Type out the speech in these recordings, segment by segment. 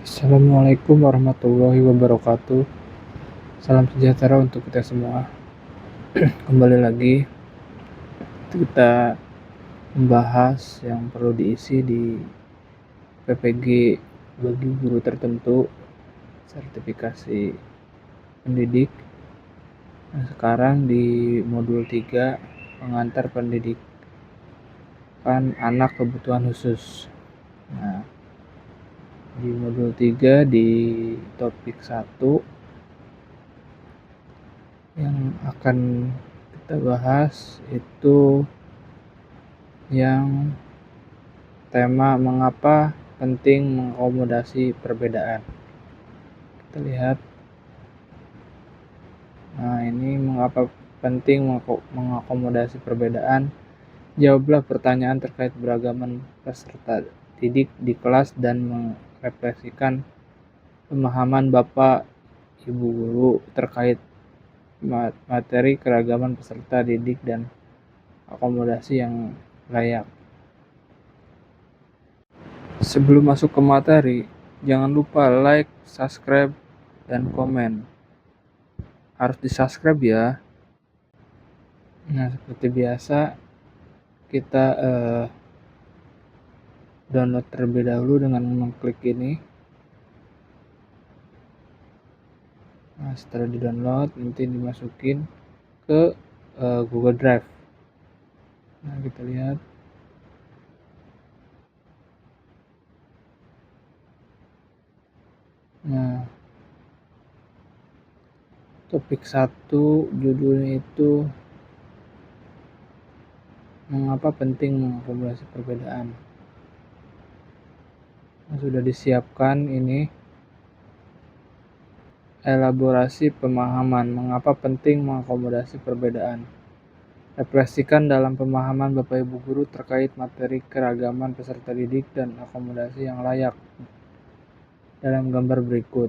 Assalamualaikum warahmatullahi wabarakatuh. Salam sejahtera untuk kita semua. Kembali lagi kita membahas yang perlu diisi di PPG bagi guru tertentu, sertifikasi pendidik. Nah, sekarang di modul 3 pengantar pendidikan anak kebutuhan khusus. Nah, di modul 3 di topik 1 yang akan kita bahas itu yang tema mengapa penting mengakomodasi perbedaan. Kita lihat. Nah, ini mengapa penting mengakomodasi perbedaan. Jawablah pertanyaan terkait beragaman peserta didik di kelas dan merefleksikan pemahaman Bapak Ibu guru terkait materi keragaman peserta didik dan akomodasi yang layak. Sebelum masuk ke materi, jangan lupa like, subscribe, dan komen. Harus di-subscribe ya. Nah, seperti biasa, kita download terlebih dahulu dengan mengklik ini. Nah, setelah di-download, nanti dimasukin ke Google Drive. Nah, kita lihat. Nah, topik 1 judulnya itu mengapa penting mengakomodasi perbedaan. Nah, sudah disiapkan ini elaborasi pemahaman mengapa penting mengakomodasi perbedaan. Refleksikan dalam pemahaman Bapak Ibu guru terkait materi keragaman peserta didik dan akomodasi yang layak dalam gambar berikut.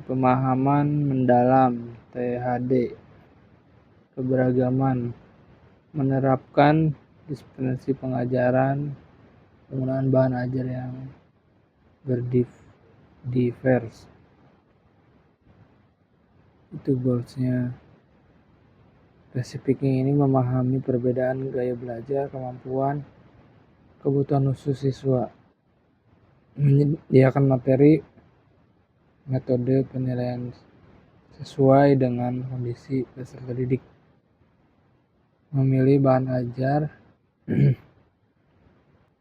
Pemahaman mendalam THD keberagaman menerapkan dispensasi pengajaran, penggunaan bahan ajar yang berdivers. Itu goalsnya. Basic speaking ini memahami perbedaan gaya belajar, kemampuan, kebutuhan khusus siswa, menyediakan materi, metode penilaian sesuai dengan kondisi peserta didik, memilih bahan ajar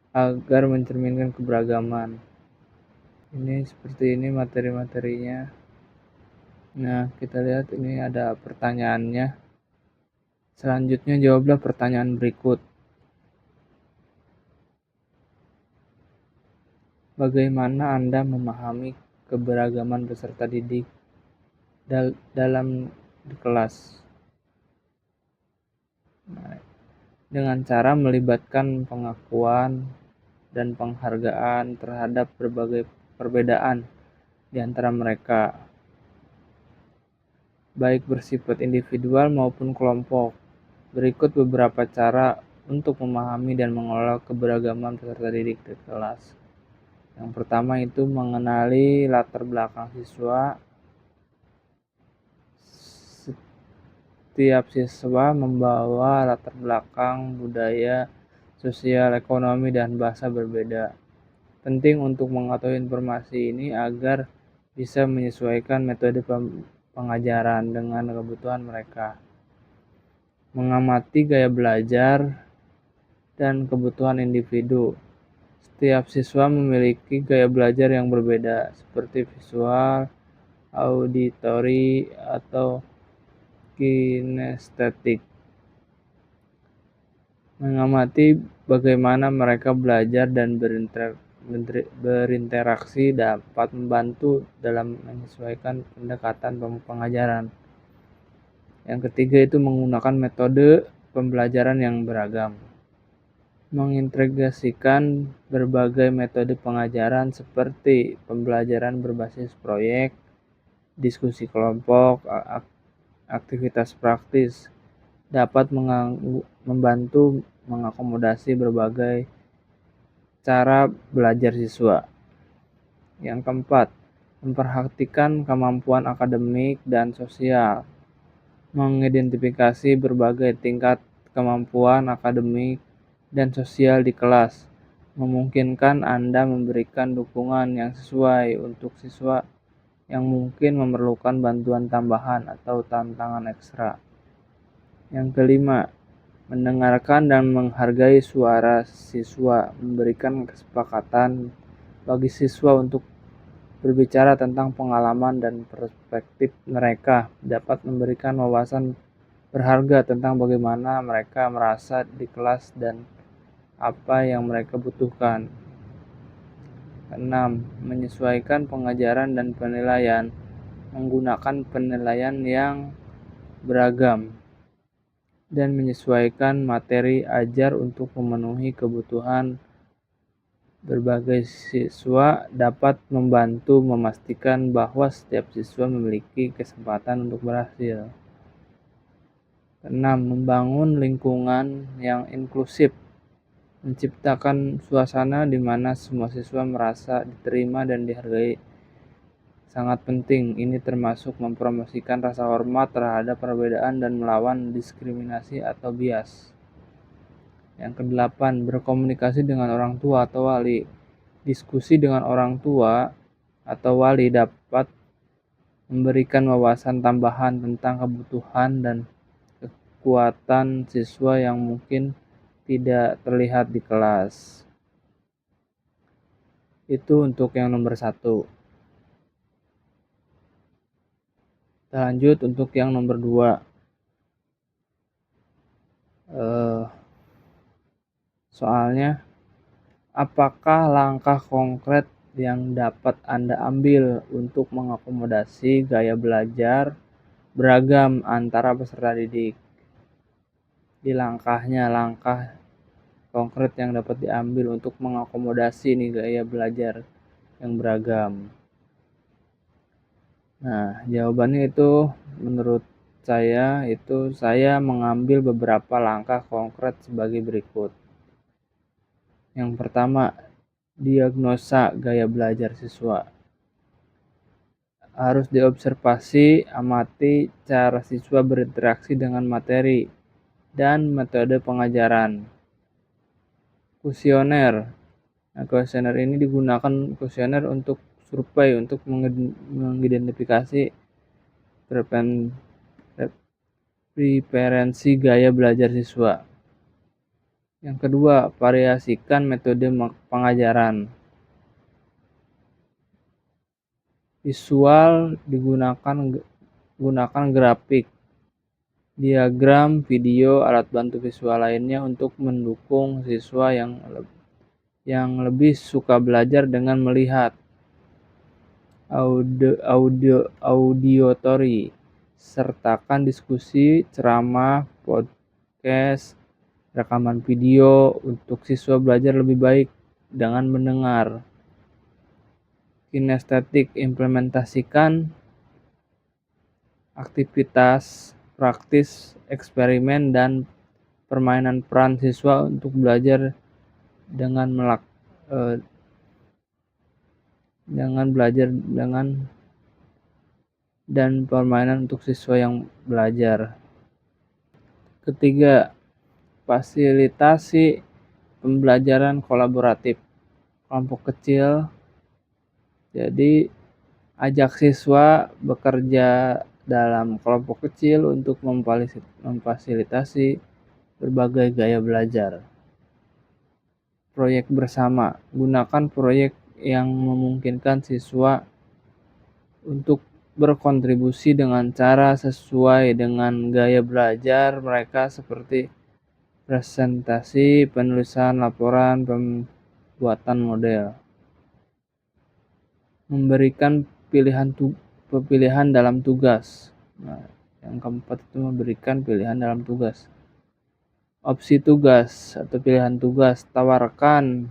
agar mencerminkan keberagaman. Ini seperti ini materi-materinya. Nah, kita lihat ini ada pertanyaannya. Selanjutnya jawablah pertanyaan berikut. Bagaimana Anda memahami keberagaman peserta didik dalam di kelas? Nah, dengan cara melibatkan pengakuan dan penghargaan terhadap berbagai perbedaan di antara mereka, baik bersifat individual maupun kelompok. Berikut beberapa cara untuk memahami dan mengelola keberagaman peserta didik di kelas. Yang pertama itu mengenali latar belakang siswa. Setiap siswa membawa latar belakang, budaya, sosial, ekonomi, dan bahasa berbeda. Penting untuk mengetahui informasi ini agar bisa menyesuaikan metode pengajaran dengan kebutuhan mereka. Mengamati gaya belajar dan kebutuhan individu. Setiap siswa memiliki gaya belajar yang berbeda, seperti visual, auditori, atau kinestetik. Mengamati bagaimana mereka belajar dan berinteraksi dapat membantu dalam menyesuaikan pendekatan pengajaran. Yang ketiga itu menggunakan metode pembelajaran yang beragam. Mengintegrasikan berbagai metode pengajaran seperti pembelajaran berbasis proyek, diskusi kelompok, aktivitas praktis dapat membantu mengakomodasi berbagai cara belajar siswa. Yang keempat, memperhatikan kemampuan akademik dan sosial. Mengidentifikasi berbagai tingkat kemampuan akademik dan sosial di kelas, memungkinkan Anda memberikan dukungan yang sesuai untuk siswa yang mungkin memerlukan bantuan tambahan atau tantangan ekstra. Yang kelima, mendengarkan dan menghargai suara siswa, memberikan kesepakatan bagi siswa untuk berbicara tentang pengalaman dan perspektif mereka, dapat memberikan wawasan berharga tentang bagaimana mereka merasa di kelas dan apa yang mereka butuhkan. Keenam, menyesuaikan pengajaran dan penilaian, menggunakan penilaian yang beragam dan menyesuaikan materi ajar untuk memenuhi kebutuhan berbagai siswa, dapat membantu memastikan bahwa setiap siswa memiliki kesempatan untuk berhasil. Keenam, membangun lingkungan yang inklusif, menciptakan suasana di mana semua siswa merasa diterima dan dihargai. Sangat penting, ini termasuk mempromosikan rasa hormat terhadap perbedaan dan melawan diskriminasi atau bias. Yang kedelapan, berkomunikasi dengan orang tua atau wali. Diskusi dengan orang tua atau wali dapat memberikan wawasan tambahan tentang kebutuhan dan kekuatan siswa yang mungkin tidak terlihat di kelas. Itu untuk yang nomor 1. Kita lanjut untuk yang nomor 2. Soalnya, apakah langkah konkret yang dapat Anda ambil untuk mengakomodasi gaya belajar beragam antara peserta didik? Di langkahnya, langkah konkret yang dapat diambil untuk mengakomodasi gaya belajar yang beragam. Nah, jawabannya itu menurut saya mengambil beberapa langkah konkret sebagai berikut. Yang pertama, diagnosa gaya belajar siswa. Harus diobservasi, amati cara siswa berinteraksi dengan materi dan metode pengajaran. Kuesioner. Nah, kuesioner ini digunakan kuesioner untuk survei untuk mengidentifikasi preferensi gaya belajar siswa. Yang kedua, variasikan metode pengajaran. Visual gunakan grafik, diagram, video, alat bantu visual lainnya untuk mendukung siswa yang lebih suka belajar dengan melihat. Auditory, sertakan diskusi, ceramah, podcast, rekaman video untuk siswa belajar lebih baik dengan mendengar. Kinestetik, implementasikan aktivitas praktis, eksperimen, dan permainan peran siswa untuk belajar dan permainan untuk siswa yang belajar. Ketiga, fasilitasi pembelajaran kolaboratif kelompok kecil. Jadi, ajak siswa bekerja dalam kelompok kecil untuk memfasilitasi berbagai gaya belajar. Proyek bersama. Gunakan proyek yang memungkinkan siswa untuk berkontribusi dengan cara sesuai dengan gaya belajar mereka seperti presentasi, penulisan laporan, pembuatan model. Memberikan pilihan dalam tugas. Nah, yang keempat itu memberikan pilihan dalam tugas. Opsi tugas atau pilihan tugas. Tawarkan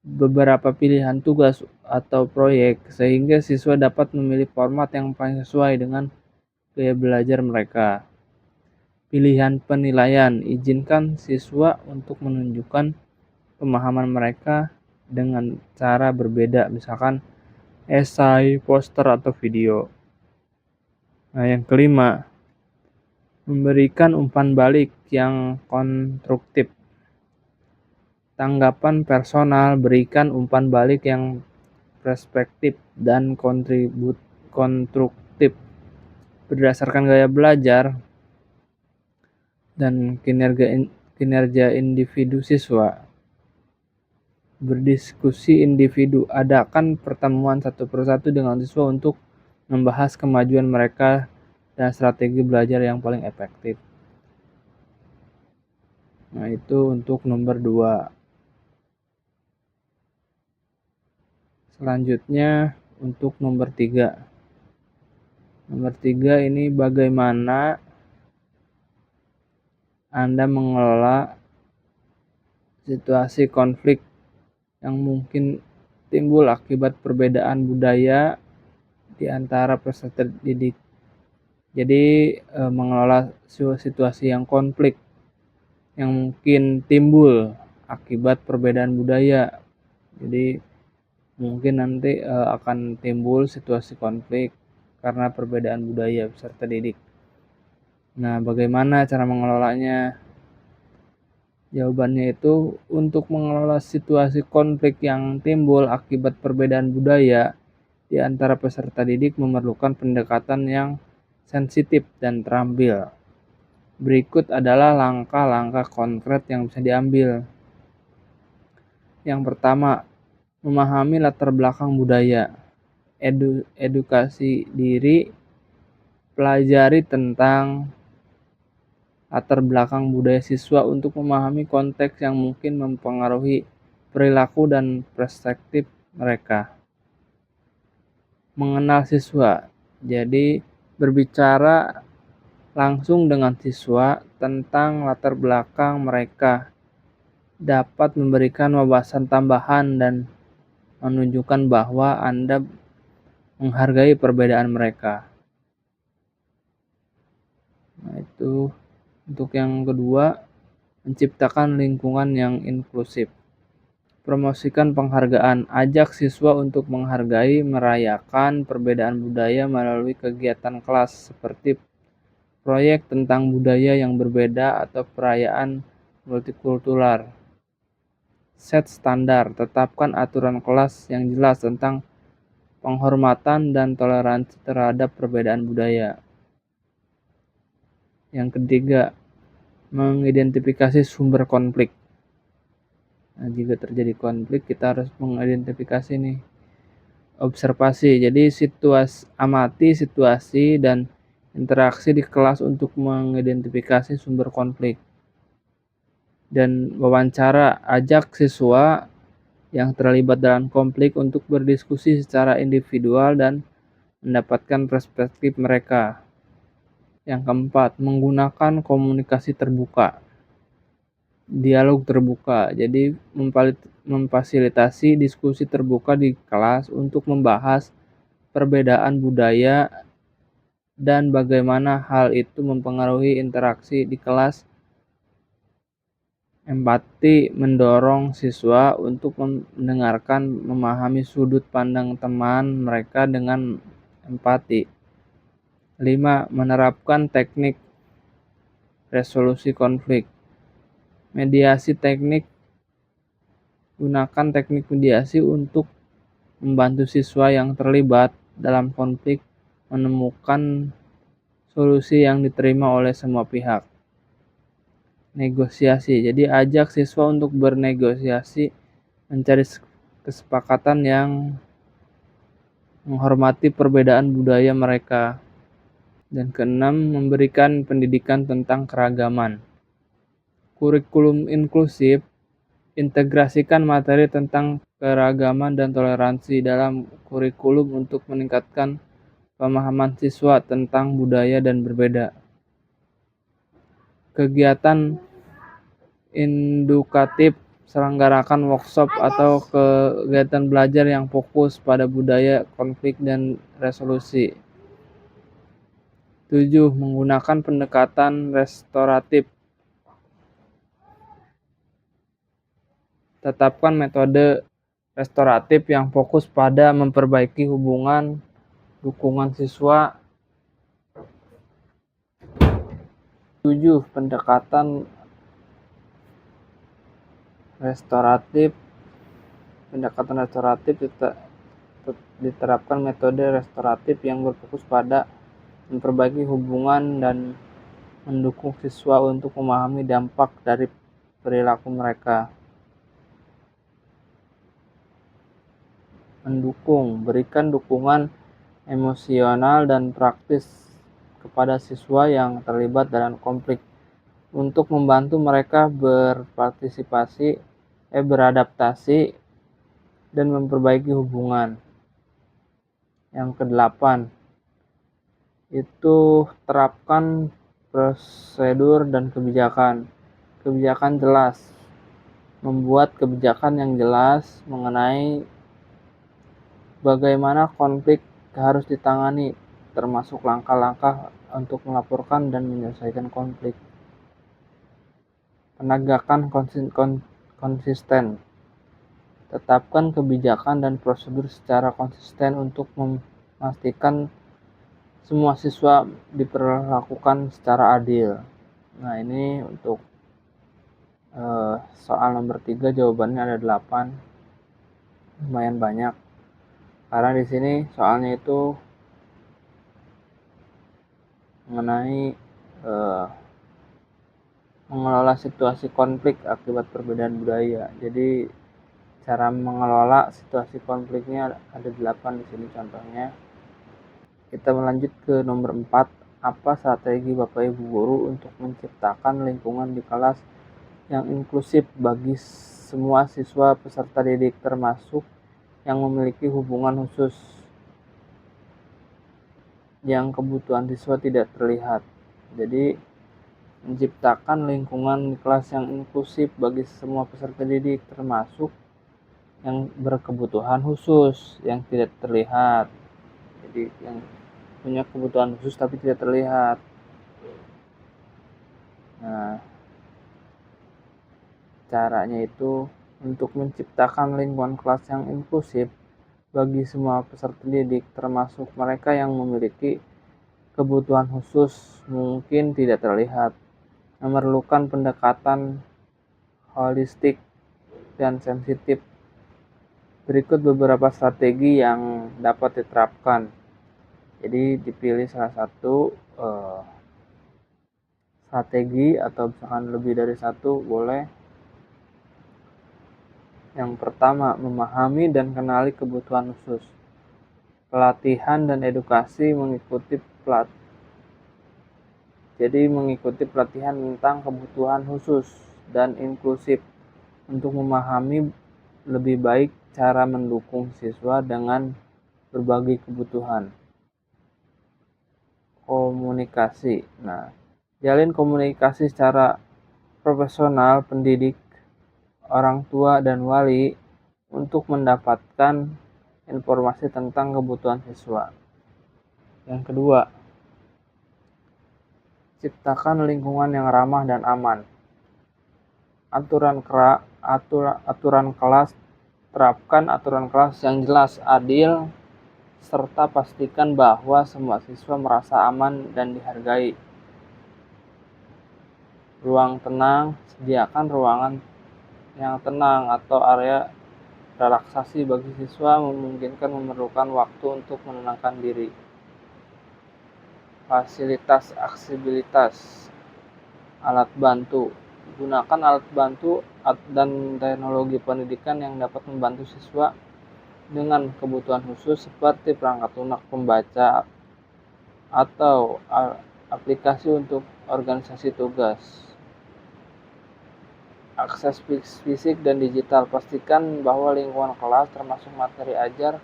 beberapa pilihan tugas atau proyek sehingga siswa dapat memilih format yang paling sesuai dengan gaya belajar mereka. Pilihan penilaian. Izinkan siswa untuk menunjukkan pemahaman mereka dengan cara berbeda, misalkan esai, poster, atau video. Nah, yang kelima, memberikan umpan balik yang konstruktif. Tanggapan personal, berikan umpan balik yang perspektif dan konstruktif berdasarkan gaya belajar dan kinerja individu siswa. Berdiskusi individu, adakan pertemuan satu persatu dengan siswa untuk membahas kemajuan mereka dan strategi belajar yang paling efektif. Nah, itu untuk nomor 2. Selanjutnya untuk nomor 3. Nomor 3 ini bagaimana Anda mengelola situasi konflik yang mungkin timbul akibat perbedaan budaya di antara peserta didik. Jadi mengelola situasi yang konflik yang mungkin timbul akibat perbedaan budaya. Jadi mungkin nanti akan timbul situasi konflik karena perbedaan budaya peserta didik. Nah, bagaimana cara mengelolanya? Jawabannya itu, untuk mengelola situasi konflik yang timbul akibat perbedaan budaya di antara peserta didik memerlukan pendekatan yang sensitif dan terampil. Berikut adalah langkah-langkah konkret yang bisa diambil. Yang pertama, memahami latar belakang budaya. Edukasi diri, pelajari tentang latar belakang budaya siswa untuk memahami konteks yang mungkin mempengaruhi perilaku dan perspektif mereka. Mengenal siswa, jadi berbicara langsung dengan siswa tentang latar belakang mereka dapat memberikan wawasan tambahan dan menunjukkan bahwa Anda menghargai perbedaan mereka. Nah, itu untuk yang kedua, menciptakan lingkungan yang inklusif. Promosikan penghargaan, ajak siswa untuk menghargai, merayakan perbedaan budaya melalui kegiatan kelas seperti proyek tentang budaya yang berbeda atau perayaan multikultural. Set standar, tetapkan aturan kelas yang jelas tentang penghormatan dan toleransi terhadap perbedaan budaya. Yang ketiga, mengidentifikasi sumber konflik. Nah, jika terjadi konflik, kita harus mengidentifikasi nih. Observasi, jadi amati situasi dan interaksi di kelas untuk mengidentifikasi sumber konflik. Dan wawancara, ajak siswa yang terlibat dalam konflik untuk berdiskusi secara individual dan mendapatkan perspektif mereka. Yang keempat, menggunakan komunikasi terbuka. Dialog terbuka, jadi memfasilitasi diskusi terbuka di kelas untuk membahas perbedaan budaya dan bagaimana hal itu mempengaruhi interaksi di kelas. Empati, mendorong siswa untuk mendengarkan, memahami sudut pandang teman mereka dengan empati. 5. Menerapkan teknik resolusi konflik. Mediasi teknik. Gunakan teknik mediasi untuk membantu siswa yang terlibat dalam konflik menemukan solusi yang diterima oleh semua pihak. Negosiasi. Jadi ajak siswa untuk bernegosiasi, mencari kesepakatan yang menghormati perbedaan budaya mereka. Dan keenam, memberikan pendidikan tentang keragaman. Kurikulum inklusif, integrasikan materi tentang keragaman dan toleransi dalam kurikulum untuk meningkatkan pemahaman siswa tentang budaya dan berbeda. Kegiatan edukatif, selenggarakan workshop atau kegiatan belajar yang fokus pada budaya, konflik, dan resolusi. 7. Menggunakan pendekatan restoratif. Tetapkan metode restoratif yang fokus pada memperbaiki hubungan dukungan siswa. 7. Pendekatan restoratif. Diterapkan metode restoratif yang berfokus pada memperbaiki hubungan dan mendukung siswa untuk memahami dampak dari perilaku mereka. Berikan dukungan emosional dan praktis kepada siswa yang terlibat dalam konflik untuk membantu mereka beradaptasi dan memperbaiki hubungan. Yang ke-8 itu terapkan prosedur dan kebijakan. Kebijakan jelas. Membuat kebijakan yang jelas mengenai bagaimana konflik harus ditangani, termasuk langkah-langkah untuk melaporkan dan menyelesaikan konflik. Penegakan konsisten. Tetapkan kebijakan dan prosedur secara konsisten untuk memastikan semua siswa diperlakukan secara adil. Nah, ini untuk soal nomor 3 jawabannya ada 8. Lumayan banyak. Karena di sini soalnya itu mengenai mengelola situasi konflik akibat perbedaan budaya. Jadi cara mengelola situasi konfliknya ada 8 di sini contohnya. Kita melanjut ke nomor 4. Apa strategi Bapak Ibu guru untuk menciptakan lingkungan di kelas yang inklusif bagi semua siswa peserta didik termasuk yang memiliki hubungan khusus yang kebutuhan siswa tidak terlihat. Jadi menciptakan lingkungan di kelas yang inklusif bagi semua peserta didik termasuk yang berkebutuhan khusus yang tidak terlihat. Jadi yang punya kebutuhan khusus tapi tidak terlihat. Nah, caranya itu untuk menciptakan lingkungan kelas yang inklusif bagi semua peserta didik termasuk mereka yang memiliki kebutuhan khusus mungkin tidak terlihat, memerlukan pendekatan holistik dan sensitif. Berikut beberapa strategi yang dapat diterapkan. Jadi dipilih salah satu strategi atau misalkan lebih dari satu boleh. Yang pertama, memahami dan kenali kebutuhan khusus. Pelatihan dan edukasi mengikuti pelatihan tentang kebutuhan khusus dan inklusif untuk memahami lebih baik cara mendukung siswa dengan berbagai kebutuhan. Komunikasi. Nah, jalin komunikasi secara profesional pendidik, orang tua dan wali untuk mendapatkan informasi tentang kebutuhan siswa. Yang kedua, ciptakan lingkungan yang ramah dan aman. Terapkan aturan kelas yang jelas, adil, serta pastikan bahwa semua siswa merasa aman dan dihargai. Ruang tenang, sediakan ruangan yang tenang atau area relaksasi bagi siswa memungkinkan memerlukan waktu untuk menenangkan diri. Fasilitas aksesibilitas alat bantu. Gunakan alat bantu dan teknologi pendidikan yang dapat membantu siswa dengan kebutuhan khusus seperti perangkat lunak pembaca atau aplikasi untuk organisasi tugas. Akses fisik dan digital. Pastikan bahwa lingkungan kelas termasuk materi ajar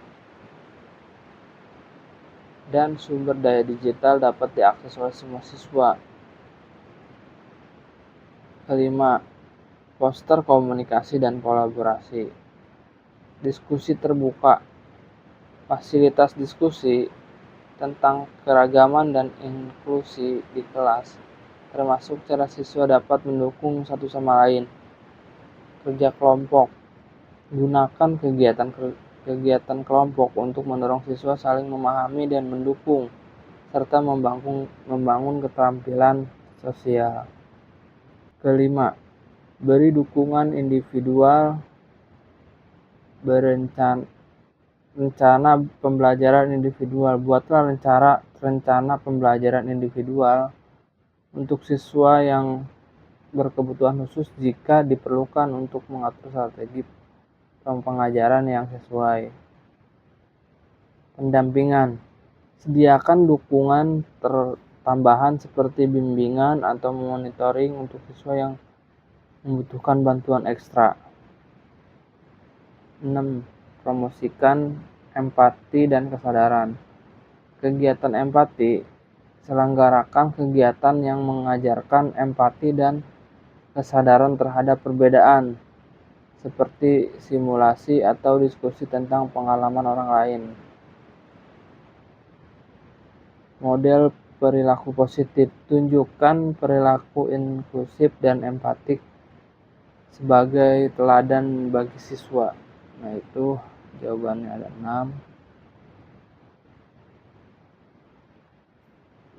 dan sumber daya digital dapat diakses oleh semua siswa. Kelima, foster komunikasi dan kolaborasi. Diskusi terbuka. Fasilitas diskusi tentang keragaman dan inklusi di kelas, termasuk cara siswa dapat mendukung satu sama lain. Kerja kelompok. Gunakan kegiatan kelompok untuk mendorong siswa saling memahami dan mendukung, serta membangun keterampilan sosial. Kelima, beri dukungan individual rencana pembelajaran individual. Buatlah rencana pembelajaran individual untuk siswa yang berkebutuhan khusus jika diperlukan untuk mengatur strategi pengajaran yang sesuai. Pendampingan. Sediakan dukungan tambahan seperti bimbingan atau monitoring untuk siswa yang membutuhkan bantuan ekstra. 6. Promosikan empati dan kesadaran. Kegiatan empati. Selenggarakan kegiatan yang mengajarkan empati dan kesadaran terhadap perbedaan, seperti simulasi atau diskusi tentang pengalaman orang lain. Model perilaku positif. Tunjukkan perilaku inklusif dan empatik sebagai teladan bagi siswa. Nah, itu jawabannya ada 6.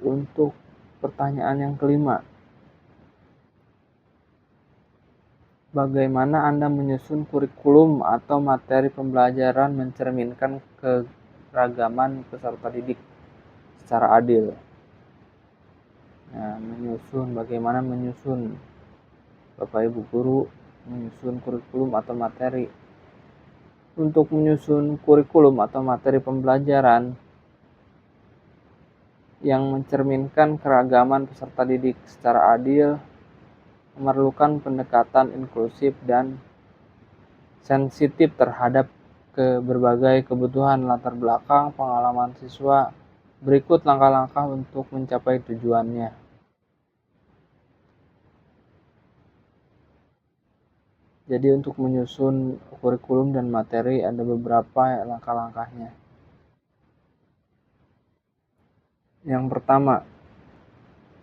Untuk pertanyaan yang kelima, bagaimana Anda menyusun kurikulum atau materi pembelajaran mencerminkan keragaman peserta didik secara adil? Nah, bagaimana menyusun? Bapak Ibu guru menyusun kurikulum atau materi. Untuk menyusun kurikulum atau materi pembelajaran yang mencerminkan keragaman peserta didik secara adil memerlukan pendekatan inklusif dan sensitif terhadap berbagai kebutuhan latar belakang pengalaman siswa. Berikut langkah-langkah untuk mencapai tujuannya. Jadi untuk menyusun kurikulum dan materi ada beberapa langkah-langkahnya. Yang pertama,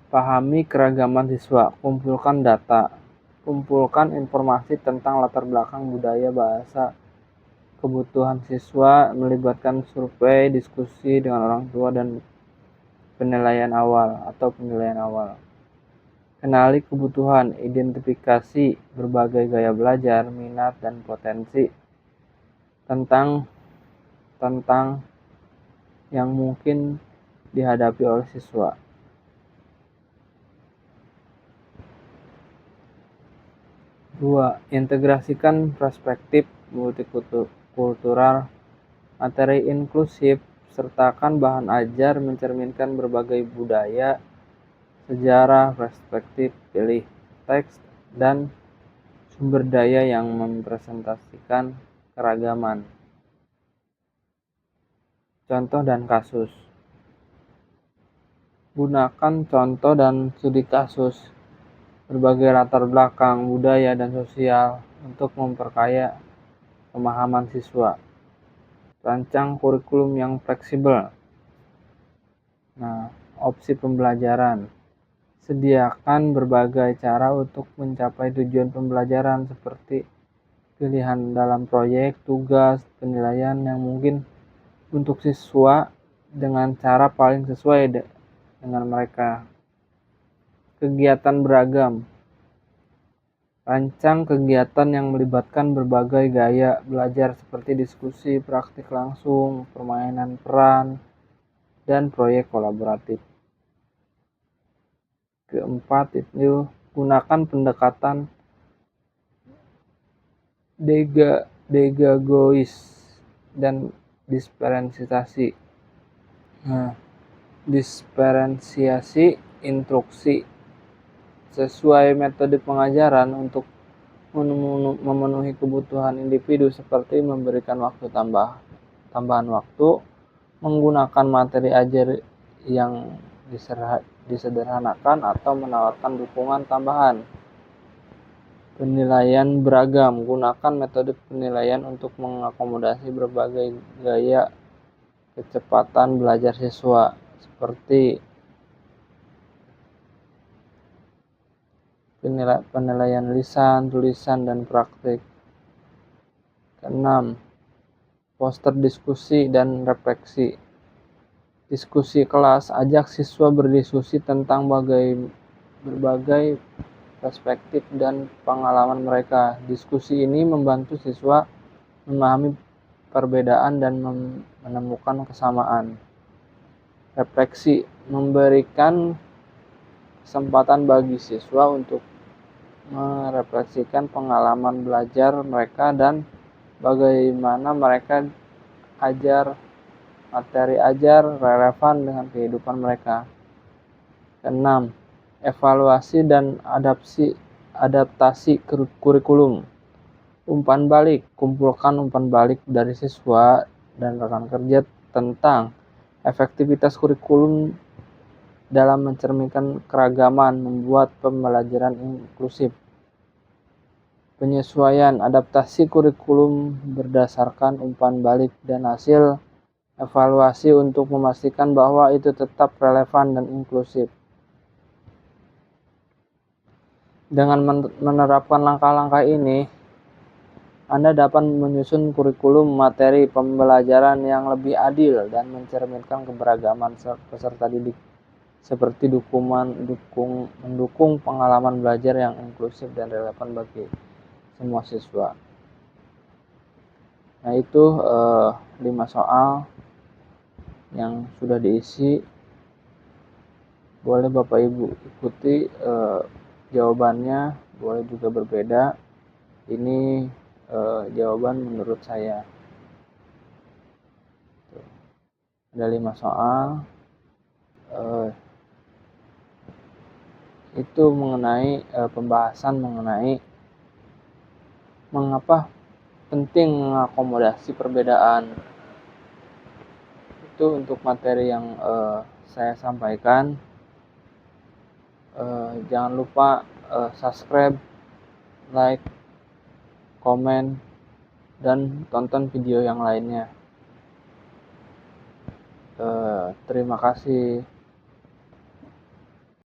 pahami keragaman siswa. Kumpulkan data. Kumpulkan informasi tentang latar belakang budaya, bahasa, kebutuhan siswa, melibatkan survei, diskusi dengan orang tua, dan penilaian awal. Kenali kebutuhan, identifikasi berbagai gaya belajar, minat, dan potensi tentang yang mungkin dihadapi oleh siswa. Dua, integrasikan perspektif multikultural. Materi inklusif, sertakan bahan ajar mencerminkan berbagai budaya, sejarah, perspektif, pilih teks dan sumber daya yang mempresentasikan keragaman. Contoh dan kasus. Gunakan contoh dan studi kasus berbagai latar belakang, budaya, dan sosial untuk memperkaya pemahaman siswa. Rancang kurikulum yang fleksibel. Nah, opsi pembelajaran. Sediakan berbagai cara untuk mencapai tujuan pembelajaran seperti pilihan dalam proyek, tugas, penilaian yang mungkin untuk siswa dengan cara paling sesuai dengan mereka. Kegiatan beragam. Rancang kegiatan yang melibatkan berbagai gaya belajar seperti diskusi, praktik langsung, permainan peran, dan proyek kolaboratif. Keempat itu gunakan pendekatan degagois dan diferensiasi. Nah, diferensiasi instruksi sesuai metode pengajaran untuk memenuhi kebutuhan individu seperti memberikan tambahan waktu, menggunakan materi ajar yang disederhanakan atau menawarkan dukungan tambahan. Penilaian beragam. Gunakan metode penilaian untuk mengakomodasi berbagai gaya kecepatan belajar siswa seperti penilaian lisan, tulisan, dan praktik. Keenam, poster diskusi dan refleksi. Diskusi kelas, ajak siswa berdiskusi tentang berbagai perspektif dan pengalaman mereka. Diskusi ini membantu siswa memahami perbedaan dan menemukan kesamaan. Refleksi, memberikan kesempatan bagi siswa untuk merefleksikan pengalaman belajar mereka dan bagaimana materi ajar relevan dengan kehidupan mereka. Keenam, evaluasi dan adaptasi kurikulum. Umpan balik, kumpulkan umpan balik dari siswa dan rekan kerja tentang efektivitas kurikulum dalam mencerminkan keragaman, membuat pembelajaran inklusif. Penyesuaian adaptasi kurikulum berdasarkan umpan balik dan hasil evaluasi untuk memastikan bahwa itu tetap relevan dan inklusif. Dengan menerapkan langkah-langkah ini, Anda dapat menyusun kurikulum materi pembelajaran yang lebih adil dan mencerminkan keberagaman peserta didik, seperti mendukung pengalaman belajar yang inklusif dan relevan bagi semua siswa. Nah, itu 5 soal yang sudah diisi. Boleh Bapak Ibu ikuti jawabannya, boleh juga berbeda. Ini jawaban menurut saya. Ada 5 soal. Itu mengenai pembahasan mengenai mengapa penting mengakomodasi perbedaan. Itu untuk materi yang saya sampaikan. Jangan lupa subscribe, like, komen, dan tonton video yang lainnya. Terima kasih.